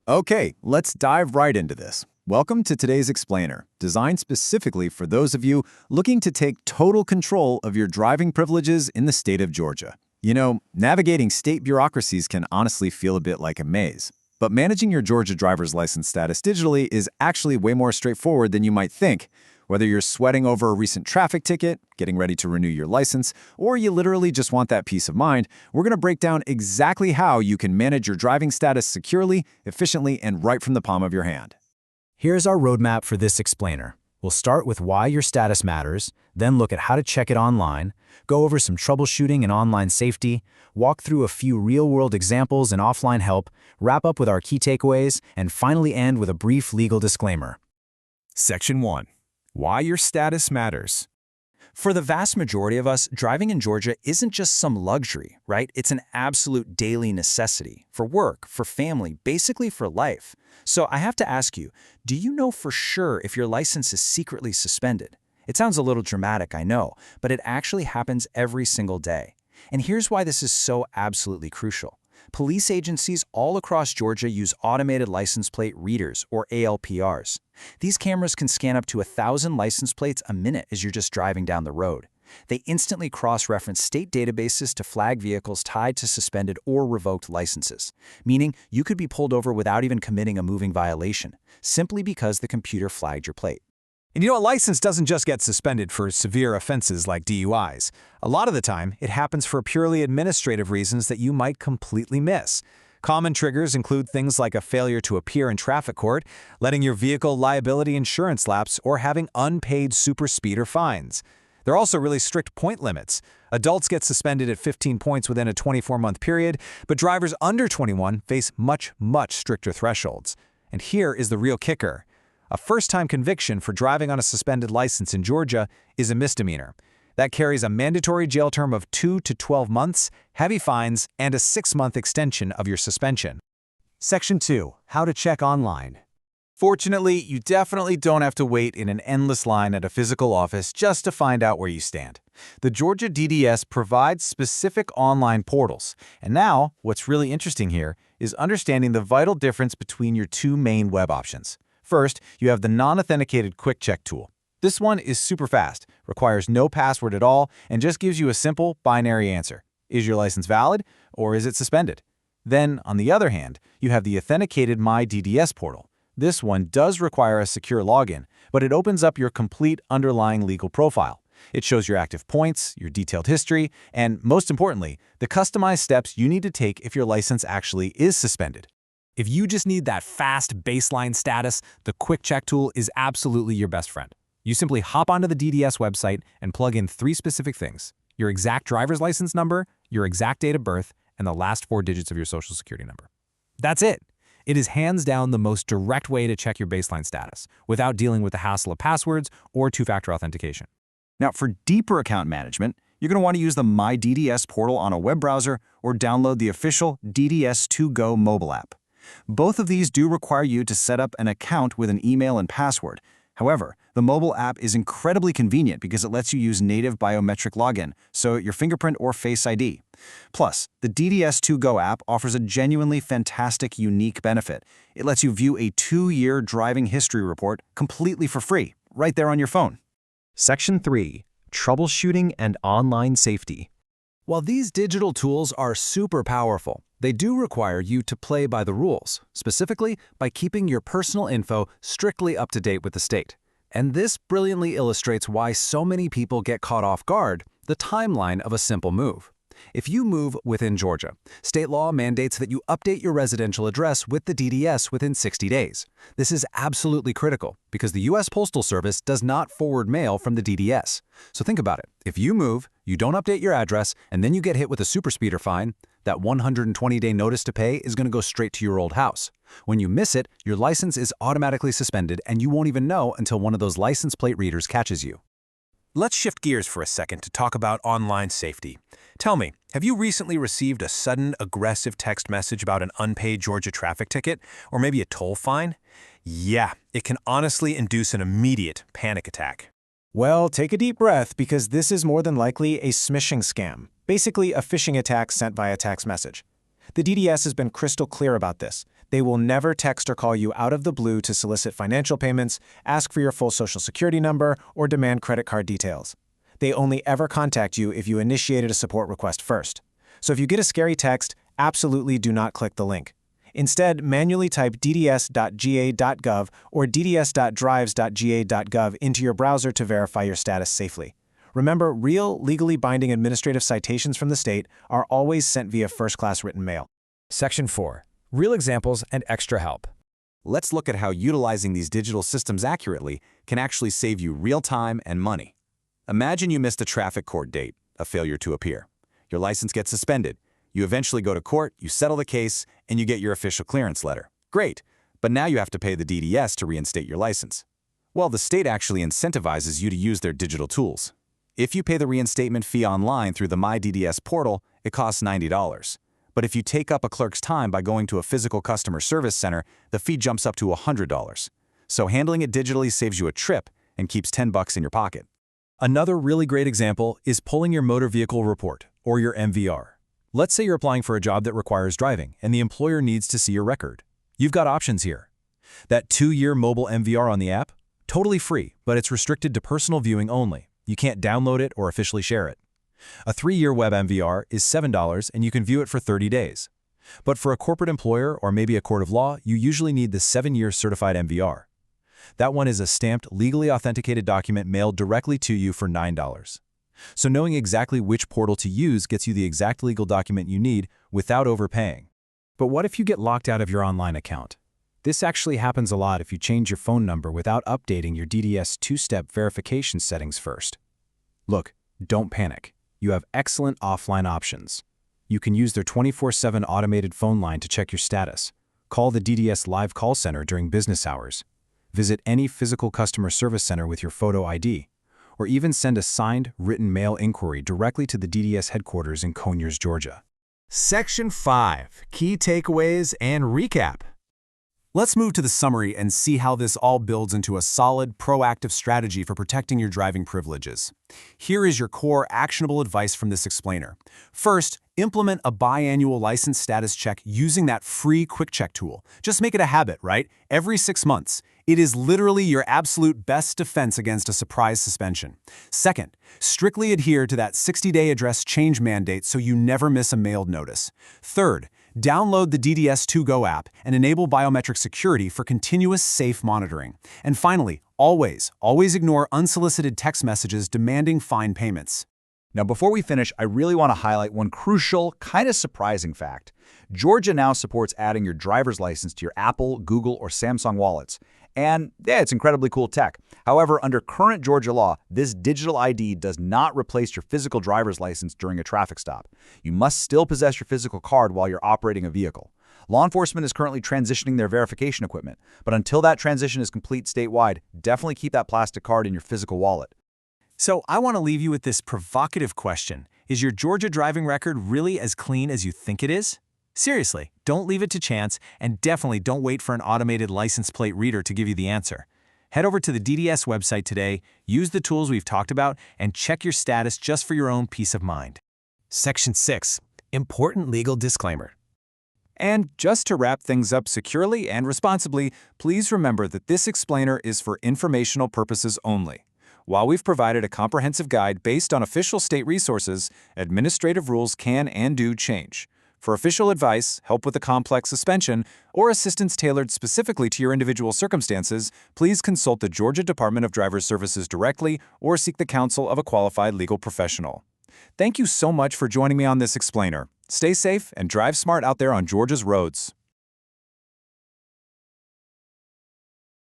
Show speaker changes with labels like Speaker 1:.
Speaker 1: Okay, let's dive right into this. Welcome to today's explainer, designed specifically for those of you looking to take total control of your driving privileges in the state of Georgia. Navigating state bureaucracies can honestly feel a bit like a maze. But managing your Georgia driver's license status digitally is actually way more straightforward than you might think. Whether you're sweating over a recent traffic ticket, getting ready to renew your license, or you literally just want that peace of mind, we're going to break down exactly how you can manage your driving status securely, efficiently, and right from the palm of your hand.
Speaker 2: Here's our roadmap for this explainer. We'll start with why your status matters, then look at how to check it online, go over some troubleshooting and online safety, walk through a few real-world examples and offline help, wrap up with our key takeaways, and finally end with a brief legal disclaimer.
Speaker 3: Section 1. Why your status matters. For the vast majority of us, driving in Georgia isn't just some luxury, right? It's an absolute daily necessity for work, for family, basically for life. So I have to ask you, do you know for sure if your license is secretly suspended? It sounds a little dramatic, I know, but it actually happens every single day. And here's why this is so absolutely crucial. Police agencies all across Georgia use automated license plate readers, or ALPRs. These cameras can scan up to 1,000 license plates a minute as you're just driving down the road. They instantly cross-reference state databases to flag vehicles tied to suspended or revoked licenses, meaning you could be pulled over without even committing a moving violation, simply because the computer flagged your plate.
Speaker 4: And a license doesn't just get suspended for severe offenses like DUIs. A lot of the time, it happens for purely administrative reasons that you might completely miss. Common triggers include things like a failure to appear in traffic court, letting your vehicle liability insurance lapse, or having unpaid superspeeder fines. There are also really strict point limits. Adults get suspended at 15 points within a 24-month period, but drivers under 21 face much stricter thresholds. And here is the real kicker. A first-time conviction for driving on a suspended license in Georgia is a misdemeanor. That carries a mandatory jail term of 2 to 12 months, heavy fines, and a 6-month extension of your suspension.
Speaker 2: Section 2. How to check online.
Speaker 5: Fortunately, you definitely don't have to wait in an endless line at a physical office just to find out where you stand. The Georgia DDS provides specific online portals. And now, what's really interesting here is understanding the vital difference between your two main web options. First, you have the non-authenticated Quick Check tool. This one is super fast, requires no password at all, and just gives you a simple binary answer. Is your license valid, or is it suspended? Then, on the other hand, you have the authenticated My DDS portal. This one does require a secure login, but it opens up your complete underlying legal profile. It shows your active points, your detailed history, and most importantly, the customized steps you need to take if your license actually is suspended.
Speaker 4: If you just need that fast baseline status, the Quick Check tool is absolutely your best friend. You simply hop onto the DDS website and plug in 3 specific things: your exact driver's license number, your exact date of birth, and the last 4 digits of your social security number. That's it. It is hands down the most direct way to check your baseline status, without dealing with the hassle of passwords or two-factor authentication.
Speaker 1: Now, for deeper account management, you're going to want to use the My DDS portal on a web browser or download the official DDS2Go mobile app. Both of these do require you to set up an account with an email and password. However, the mobile app is incredibly convenient because it lets you use native biometric login, so your fingerprint or Face ID. Plus, the DDS2Go app offers a genuinely fantastic, unique benefit. It lets you view a 2-year driving history report completely for free, right there on your phone.
Speaker 2: Section 3. Troubleshooting and online safety.
Speaker 4: While these digital tools are super powerful, they do require you to play by the rules, specifically by keeping your personal info strictly up to date with the state. And this brilliantly illustrates why so many people get caught off guard, the timeline of a simple move. If you move within Georgia, state law mandates that you update your residential address with the DDS within 60 days. This is absolutely critical because the U.S. Postal Service does not forward mail from the DDS. So think about it. If you move, you don't update your address, and then you get hit with a superspeeder fine, that 120-day notice to pay is going to go straight to your old house. When you miss it, your license is automatically suspended, and you won't even know until one of those license plate readers catches you.
Speaker 3: Let's shift gears for a second to talk about online safety. Tell me, have you recently received a sudden, aggressive text message about an unpaid Georgia traffic ticket, or maybe a toll fine? Yeah, it can honestly induce an immediate panic attack.
Speaker 6: Well, take a deep breath because this is more than likely a smishing scam, basically a phishing attack sent via text message. The DDS has been crystal clear about this. They will never text or call you out of the blue to solicit financial payments, ask for your full social security number, or demand credit card details. They only ever contact you if you initiated a support request first. So if you get a scary text, absolutely do not click the link. Instead, manually type dds.ga.gov or dds.drives.ga.gov into your browser to verify your status safely. Remember, real, legally binding administrative citations from the state are always sent via first-class written mail.
Speaker 2: Section 4. Real examples and extra help.
Speaker 5: Let's look at how utilizing these digital systems accurately can actually save you real time and money. Imagine you missed a traffic court date, a failure to appear. Your license gets suspended. You eventually go to court, you settle the case, and you get your official clearance letter. Great, but now you have to pay the DDS to reinstate your license. Well, the state actually incentivizes you to use their digital tools. If you pay the reinstatement fee online through the MyDDS portal, it costs $90. But if you take up a clerk's time by going to a physical customer service center, the fee jumps up to $100. So handling it digitally saves you a trip and keeps $10 in your pocket.
Speaker 3: Another really great example is pulling your motor vehicle report, or your MVR. Let's say you're applying for a job that requires driving, and the employer needs to see your record. You've got options here. That 2-year mobile MVR on the app? Totally free, but it's restricted to personal viewing only. You can't download it or officially share it. A 3-year web MVR is $7 and you can view it for 30 days. But for a corporate employer or maybe a court of law, you usually need the 7-year certified MVR. That one is a stamped, legally authenticated document mailed directly to you for $9. So knowing exactly which portal to use gets you the exact legal document you need without overpaying.
Speaker 2: But what if you get locked out of your online account? This actually happens a lot if you change your phone number without updating your DDS 2-step verification settings first. Look, don't panic. You have excellent offline options. You can use their 24/7 automated phone line to check your status. Call the DDS Live Call Center during business hours. Visit any physical customer service center with your photo ID. Or even send a signed, written mail inquiry directly to the DDS headquarters in Conyers, Georgia.
Speaker 4: Section 5. Key takeaways and recap.
Speaker 5: Let's move to the summary and see how this all builds into a solid, proactive strategy for protecting your driving privileges. Here is your core actionable advice from this explainer. First, implement a biannual license status check using that free Quick Check tool. Just make it a habit, right? Every 6 months. It is literally your absolute best defense against a surprise suspension. Second, strictly adhere to that 60-day address change mandate so you never miss a mailed notice. Third, download the DDS 2Go app and enable biometric security for continuous safe monitoring. And finally, always ignore unsolicited text messages demanding fine payments.
Speaker 7: Now, before we finish, I really want to highlight one crucial, kind of surprising fact. Georgia now supports adding your driver's license to your Apple, Google, or Samsung wallets. And yeah, it's incredibly cool tech. However, under current Georgia law, this digital ID does not replace your physical driver's license during a traffic stop. You must still possess your physical card while you're operating a vehicle. Law enforcement is currently transitioning their verification equipment, but until that transition is complete statewide, definitely keep that plastic card in your physical wallet.
Speaker 3: So I want to leave you with this provocative question. Is your Georgia driving record really as clean as you think it is? Seriously, don't leave it to chance, and definitely don't wait for an automated license plate reader to give you the answer. Head over to the DDS website today, use the tools we've talked about, and check your status just for your own peace of mind.
Speaker 2: Section 6. Important legal disclaimer.
Speaker 1: And just to wrap things up securely and responsibly, please remember that this explainer is for informational purposes only. While we've provided a comprehensive guide based on official state resources, administrative rules can and do change. For official advice, help with a complex suspension, or assistance tailored specifically to your individual circumstances, please consult the Georgia Department of Driver Services directly or seek the counsel of a qualified legal professional. Thank you so much for joining me on this explainer. Stay safe and drive smart out there on Georgia's roads.